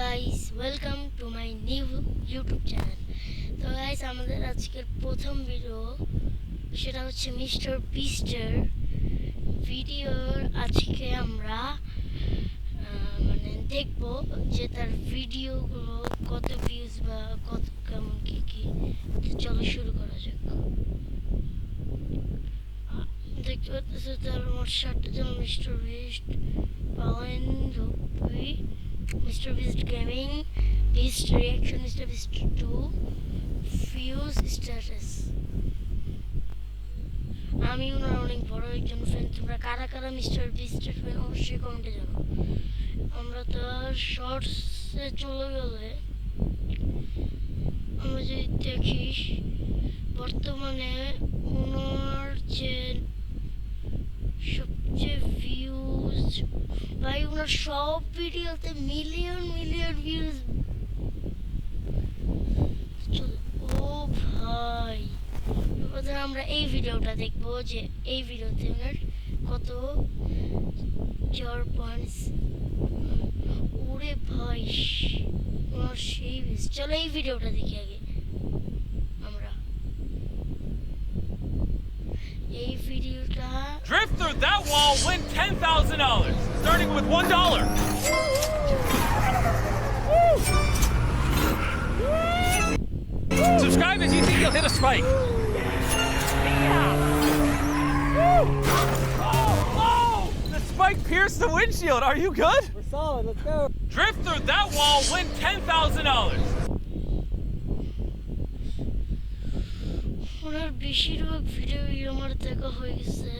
Guys, welcome to my new YouTube channel. তো guys, আমাদের আজকের প্রথম ভিডিও সেটা হচ্ছে মিস্টার বিস্টের ভিডিওর। আজকে আমরা দেখব যে তার ভিডিওগুলো কত ভিউজ বা কত কেমন কি কি। চলো শুরু করা যাক। দেখতে পাচ্ছি তার মোট 60টা চ্যানেল: মিস্টার বিস্ট, পাওয়েন রুপি, Mr. Beast Gaming, Beast Reaction, Mr. Beast 2, Fuse Status। আমি ওনার অনেক বড় একজন ফ্যান। তোমরা কারা কারা মিস্টার বিস্টের ফ্যান অবশ্যই কমেন্টে জানাও। আমরা তো শর্টসে চলে গেলে আমরা যদি দেখি বর্তমানে ওনার যে সবচেয়ে ভিউজ, ভাই ওনার সব ভিডিওতে মিলিয়ন ভিউজ। ও ভাই, এবার আমরা এই ভিডিওটা দেখবো যে এই ভিডিওতে ওনার কত 4 পয়েন্টস। ওরে ভাই, ওনার সেই ভিউজ। চলো এই ভিডিওটা দেখি আগে আমরা। এই ভিডিওটা Drift through that wall, win $10,000, starting with $1. Subscribe if you think you'll hit a spike. Oh! The spike pierced the windshield. Are you good? We're solid, let's go. Drift through that wall, win $10,000. ওনার বেশিরভাগ video আমার দেখা হয়ে গেছে।